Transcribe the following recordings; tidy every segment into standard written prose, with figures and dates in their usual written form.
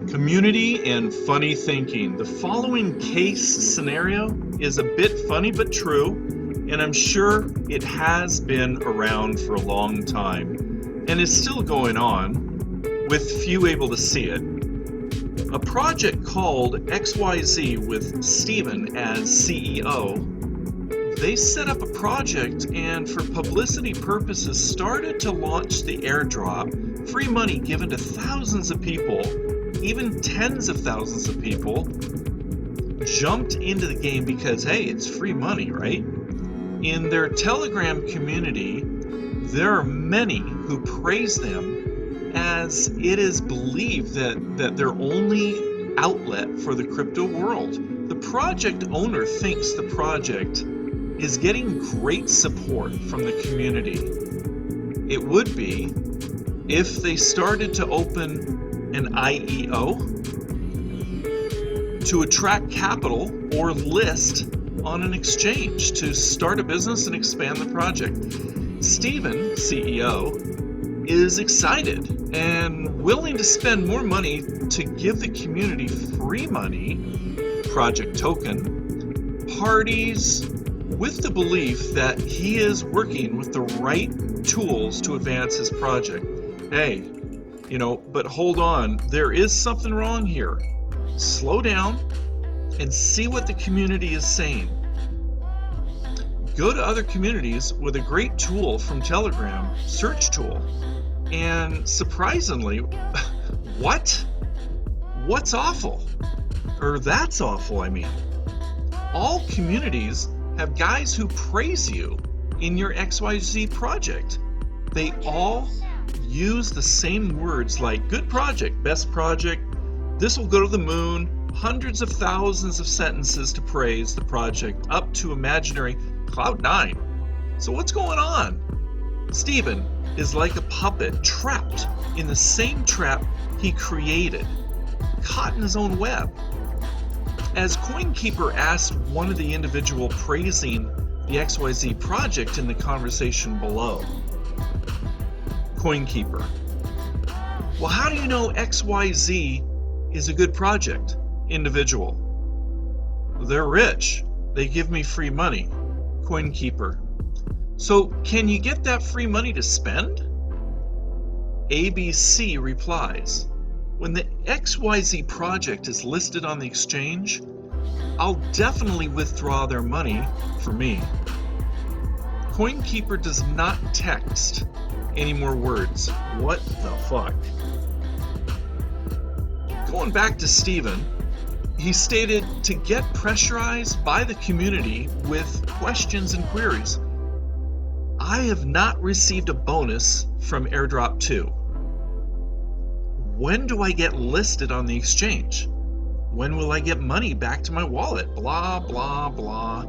Community and funny thinking. The following case scenario is a bit funny but true, and I'm sure it has been around for a long time and is still going on, with few able to see it. A project called XYZ with Steven as CEO. They set up a project and for publicity purposes started to launch the airdrop, free money given to thousands of people, even tens of thousands of people, jumped into the game because, hey, it's free money, right? In their Telegram community, there are many who praise them as it is believed that they're only outlet for the crypto world. The project owner thinks the project is getting great support from the community. It would be if they started to open an IEO to attract capital or list on an exchange to start a business and expand the project. Steven, CEO, is excited and willing to spend more money to give the community free money, project token, parties, with the belief that he is working with the right tools to advance his project. Hey, but hold on, there is something wrong here. Slow down and see what the community is saying. Go to other communities with a great tool from Telegram, search tool, and surprisingly, what's awful? Or that's awful, I mean. All communities have guys who praise you in your XYZ project. They all use the same words like good project, best project, this will go to the moon, hundreds of thousands of sentences to praise the project up to imaginary Cloud 9. So what's going on? Steven is like a puppet trapped in the same trap he created, caught in his own web. As CoinKeeper asked one of the individual praising the XYZ project in the conversation below. CoinKeeper: well, how do you know XYZ is a good project? Individual: they're rich. They give me free money. CoinKeeper: so can you get that free money to spend? ABC replies: when the XYZ project is listed on the exchange, I'll definitely withdraw their money for me. CoinKeeper does not text any more words. What the fuck? Going back to Steven, he stated to get pressurized by the community with questions and queries. I have not received a bonus from Airdrop 2. When do I get listed on the exchange? When will I get money back to my wallet? Blah, blah, blah.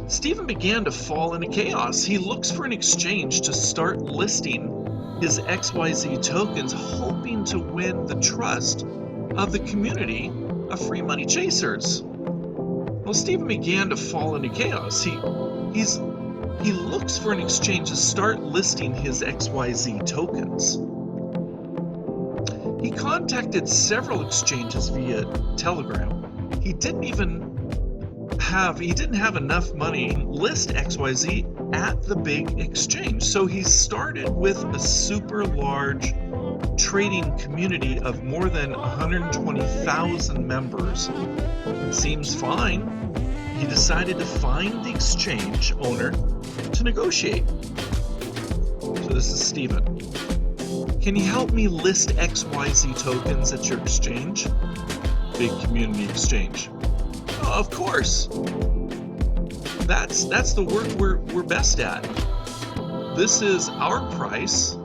Steven began to fall into chaos. He looks for an exchange to start listing his XYZ tokens, hoping to win the trust of the community of free money chasers. Well, Steven began to fall into chaos. He looks for an exchange to start listing his XYZ tokens. He contacted several exchanges via Telegram. He didn't have enough money to list XYZ at the big exchange. So he started with a super large trading community of more than 120,000 members. Seems fine. He decided to find the exchange owner to negotiate. So this is Steven. Can you help me list XYZ tokens at your exchange? Big community exchange. Oh, of course. That's the work we're best at. This is our price.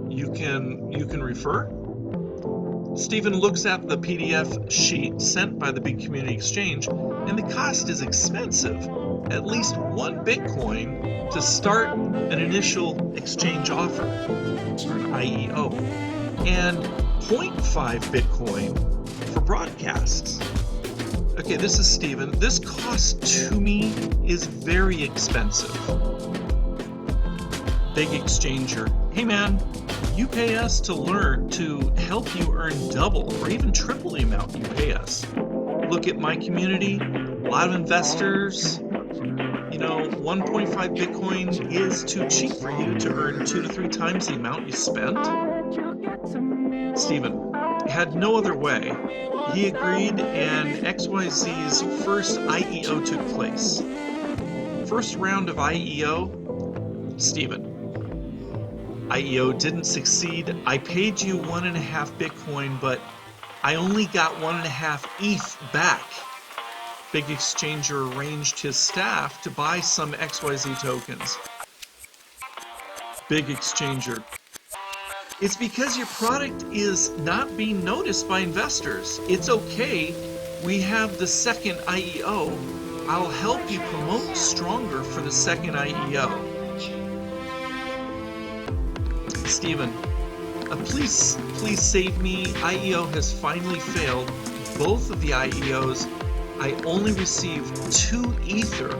You can refer. Steven looks at the PDF sheet sent by the big community exchange, and the cost is expensive. At least 1 Bitcoin to start an initial exchange offer, or an IEO, and 0.5 Bitcoin for broadcasts. Okay, this is Steven. This cost to me is very expensive. Big exchanger: hey man, You pay us to help you earn double or even triple the amount you pay us. Look at my community, a lot of investors. 1.5 Bitcoin is too cheap for you to earn 2 to 3 times the amount you spent. Stephen had no other way. He agreed, and XYZ's first IEO took place. First round of IEO, Stephen. IEO didn't succeed. I paid you 1.5 Bitcoin, but I only got 1.5 ETH back. Big Exchanger arranged his staff to buy some XYZ tokens. Big Exchanger. It's because your product is not being noticed by investors. It's okay. We have the second IEO. I'll help you promote stronger for the second IEO. Stephen, please save me. IEO has finally failed. Both of the IEOs, I only received 2 Ether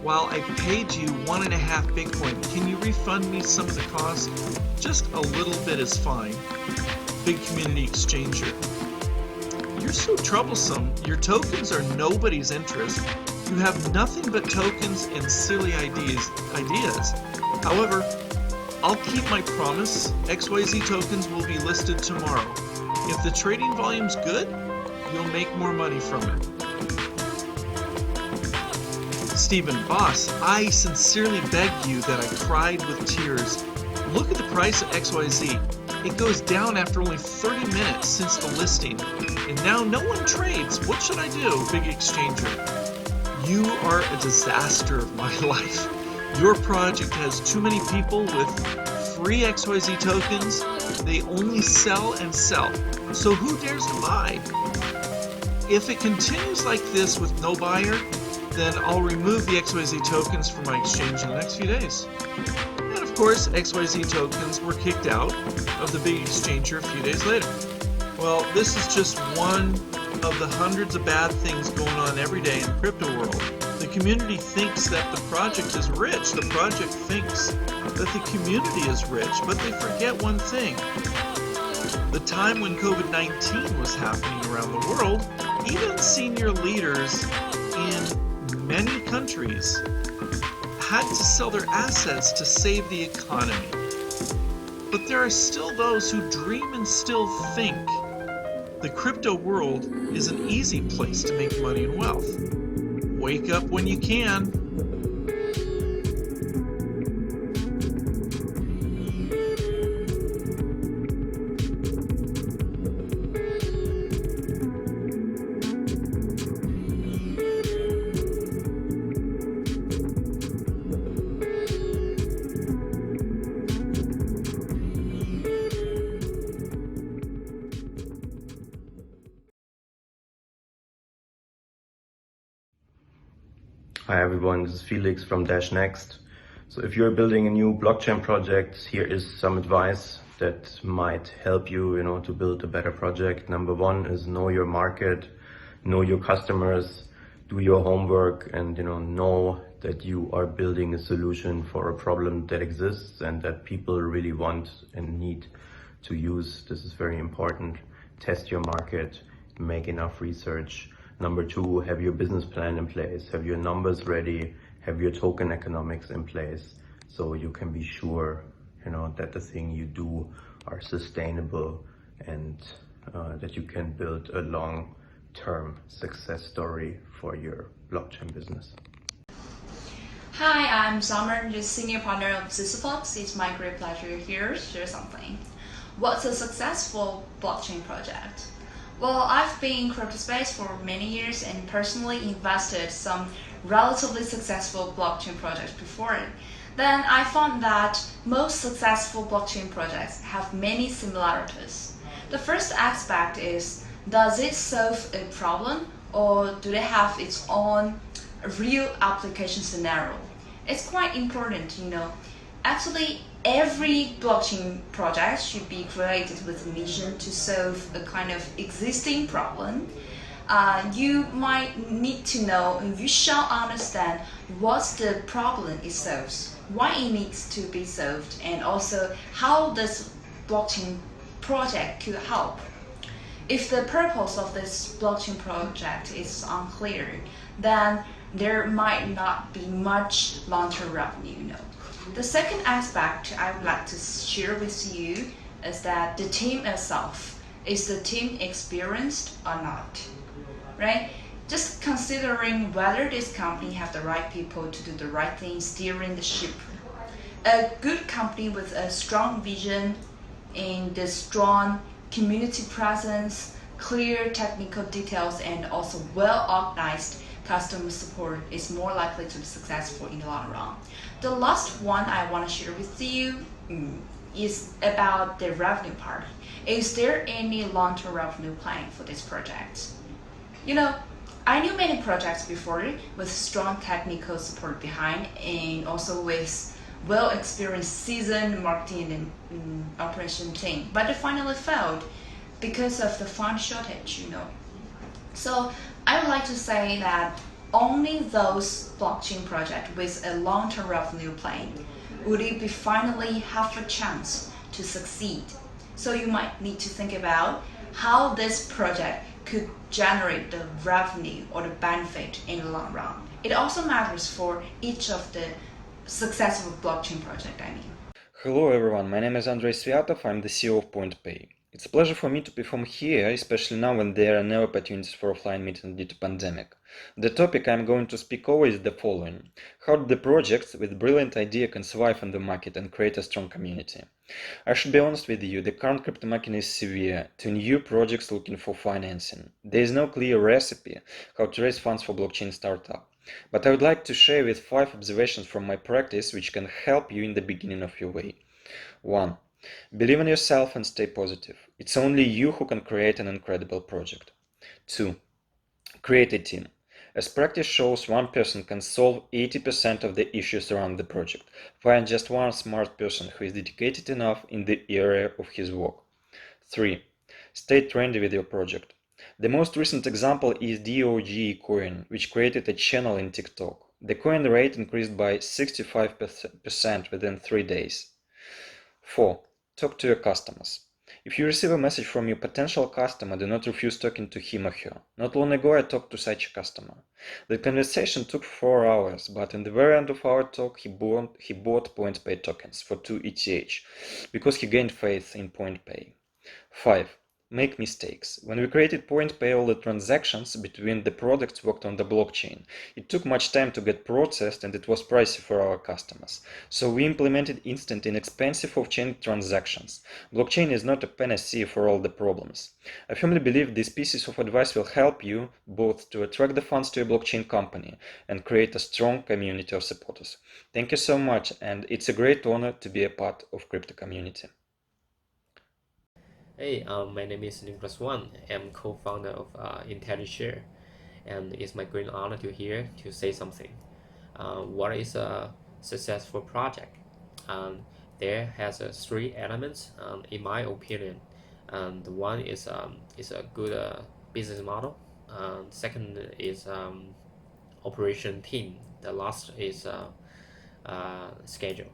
while I paid you 1.5 Bitcoin. Can you refund me some of the cost? Just a little bit is fine. Big Community Exchanger. You're so troublesome. Your tokens are nobody's interest. You have nothing but tokens and silly ideas. However, I'll keep my promise. XYZ tokens will be listed tomorrow. If the trading volume's good, you'll make more money from it. Stephen, boss, I sincerely beg you that I cried with tears. Look at the price of XYZ. It goes down after only 30 minutes since the listing, and now no one trades. What should I do, Big Exchanger? You are a disaster of my life. Your project has too many people with free XYZ tokens. They only sell and sell. So who dares to buy? If it continues like this with no buyer, then I'll remove the XYZ tokens from my exchange in the next few days. And of course, XYZ tokens were kicked out of the Big Exchanger a few days later. Well, this is just one of the hundreds of bad things going on every day in the crypto world. The community thinks that the project is rich. The project thinks that the community is rich, but they forget one thing. The time when COVID-19 was happening around the world, even senior leaders in many countries had to sell their assets to save the economy. But there are still those who dream and still think the crypto world is an easy place to make money and wealth. Wake up when you can. Hi everyone, this is Felix from Dash Next. So if you're building a new blockchain project, here is some advice that might help you, to build a better project. Number one is know your market, know your customers, do your homework, and know that you are building a solution for a problem that exists and that people really want and need to use. This is very important. Test your market, make enough research. Number two, have your business plan in place, have your numbers ready, have your token economics in place, so you can be sure, that the thing you do are sustainable and that you can build a long-term success story for your blockchain business. Hi, I'm Summer, the senior partner of Sisyphos. It's my great pleasure here to share something. What's a successful blockchain project? Well, I've been in crypto space for many years and personally invested some relatively successful blockchain projects before it. Then I found that most successful blockchain projects have many similarities. The first aspect is, does it solve a problem or do they have its own real application scenario? It's quite important, Actually, every blockchain project should be created with a mission to solve a kind of existing problem. You might need to know, you shall understand what's the problem it solves, why it needs to be solved, and also how does blockchain project could help. If the purpose of this blockchain project is unclear, then there might not be much long-term revenue. The second aspect I would like to share with you is that the team itself. Is the team experienced or not? Right? Just considering whether this company have the right people to do the right thing steering the ship. A good company with a strong vision and the strong community presence, clear technical details, and also well-organized customer support is more likely to be successful in the long run. The last one I want to share with you is about the revenue part. Is there any long-term revenue plan for this project? I knew many projects before with strong technical support behind and also with well-experienced seasoned marketing and operation team, but it finally failed because of the fund shortage. So I would like to say that only those blockchain projects with a long-term revenue plan would it be finally have a chance to succeed. So you might need to think about how this project could generate the revenue or the benefit in the long run. It also matters for each of the successful blockchain project, Hello everyone, my name is Andrei Sviatov, I'm the CEO of PointPay. It's a pleasure for me to perform here, especially now when there are no opportunities for offline meetings due to pandemic. The topic I'm going to speak over is the following: how the projects with brilliant idea can survive on the market and create a strong community. I should be honest with you, the current crypto market is severe to new projects looking for financing. There is no clear recipe how to raise funds for blockchain startup. But I would like to share with 5 observations from my practice which can help you in the beginning of your way. 1. Believe in yourself and stay positive. It's only you who can create an incredible project. 2. Create a team. As practice shows, one person can solve 80% of the issues around the project. Find just one smart person who is dedicated enough in the area of his work. 3. Stay trendy with your project. The most recent example is DOG coin, which created a channel in TikTok. The coin rate increased by 65% within 3 days. 4. Talk to your customers. If you receive a message from your potential customer, do not refuse talking to him or her. Not long ago, I talked to such a customer. The conversation took 4 hours, but in the very end of our talk, he bought PointPay tokens for 2 ETH because he gained faith in PointPay. 5. Make mistakes. When we created PointPay, all the transactions between the products worked on the blockchain. It took much time to get processed and it was pricey for our customers. So we implemented instant, inexpensive off-chain transactions. Blockchain is not a panacea for all the problems. I firmly believe these pieces of advice will help you both to attract the funds to your blockchain company and create a strong community of supporters. Thank you so much, and it's a great honor to be a part of crypto community. Hey, my name is Nicholas Wan. I'm co-founder of IntelliShare, and it's my great honor to here to say something. What is a successful project? There has 3 elements, in my opinion. The one is a good business model. Second is operation team. The last is schedule.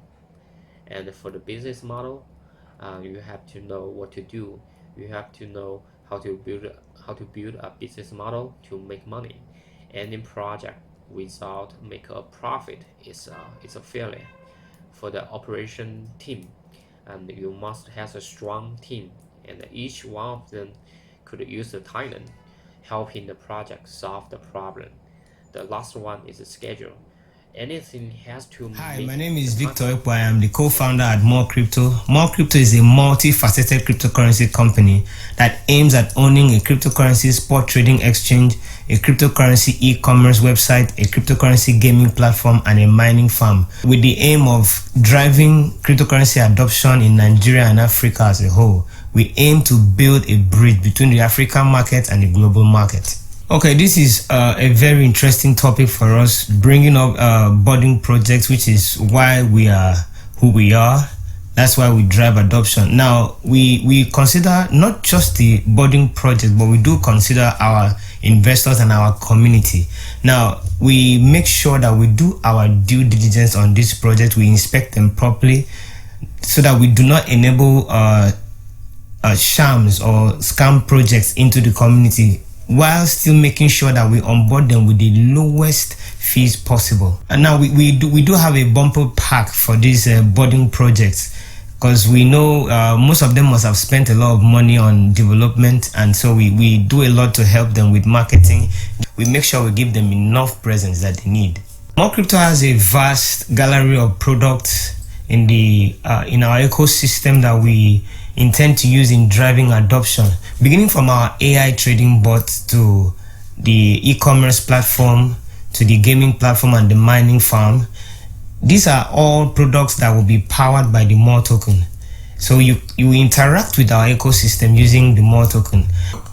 And for the business model, you have to know what to do. You have to know how to build a business model to make money. Any project without make a profit is a failure. For the operation team, you must have a strong team, and each one of them could use the talent helping the project solve the problem. The last one is the schedule. Anything has to. Hi, my name is Victor Ekpo. I am the co-founder at More Crypto. More Crypto is a multifaceted cryptocurrency company that aims at owning a cryptocurrency spot trading exchange, a cryptocurrency e-commerce website, a cryptocurrency gaming platform, and a mining farm, with the aim of driving cryptocurrency adoption in Nigeria and Africa as a whole. We aim to build a bridge between the African market and the global market. Okay, this is a very interesting topic for us, bringing up budding projects, which is why we are who we are. That's why we drive adoption. Now, we consider not just the budding project, but we do consider our investors and our community. Now, we make sure that we do our due diligence on this project. We inspect them properly. so that we do not enable shams or scam projects into the community, while still making sure that we onboard them with the lowest fees possible. And now we do have a bumper pack for these boarding projects, because we know most of them must have spent a lot of money on development, and so we do a lot to help them with marketing. We make sure we give them enough presence that they need. More Crypto has a vast gallery of products in our ecosystem that we intend to use in driving adoption, beginning from our AI trading bot to the e-commerce platform to the gaming platform and the mining farm. These are all products that will be powered by the More token. So you interact with our ecosystem using the More token.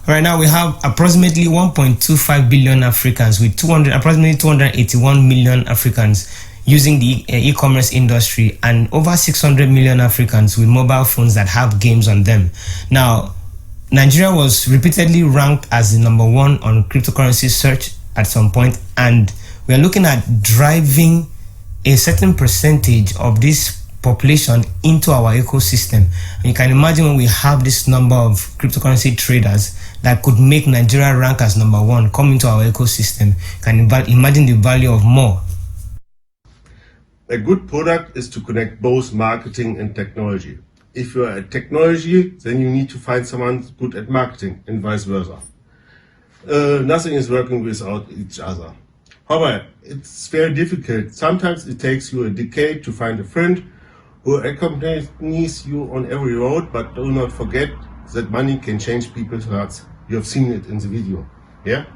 Right now we have approximately 1.25 billion Africans with approximately 281 million Africans using the e-commerce industry, and over 600 million Africans with mobile phones that have games on them. Now, Nigeria was repeatedly ranked as the #1 on cryptocurrency search at some point, and we are looking at driving a certain percentage of this population into our ecosystem. And you can imagine when we have this number of cryptocurrency traders that could make Nigeria rank as #1 come into our ecosystem, you can imagine the value of more. A good product is to connect both marketing and technology. If you are at technology, then you need to find someone good at marketing, and vice versa. Nothing is working without each other. However, it's very difficult. Sometimes it takes you a decade to find a friend who accompanies you on every road, but do not forget that money can change people's hearts. You have seen it in the video. Yeah?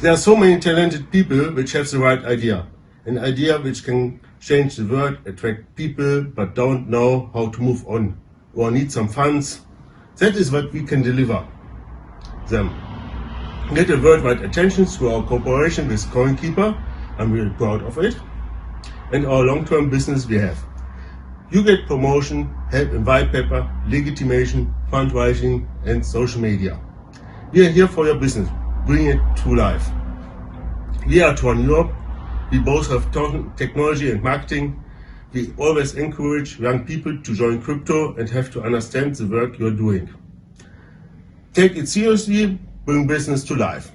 There are so many talented people which have the right idea. An idea which can change the world, attract people, but don't know how to move on or need some funds. That is what we can deliver them. Get a worldwide attention through our cooperation with CoinKeeper. I'm really proud of it. And our long-term business we have. You get promotion, help in white paper, legitimation, fundraising, and social media. We are here for your business. Bring it to life. We are Tron Europe. We both have technology and marketing. We always encourage young people to join crypto and have to understand the work you're doing. Take it seriously, bring business to life.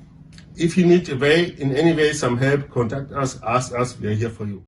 If you need in any way some help, contact us, ask us, we are here for you.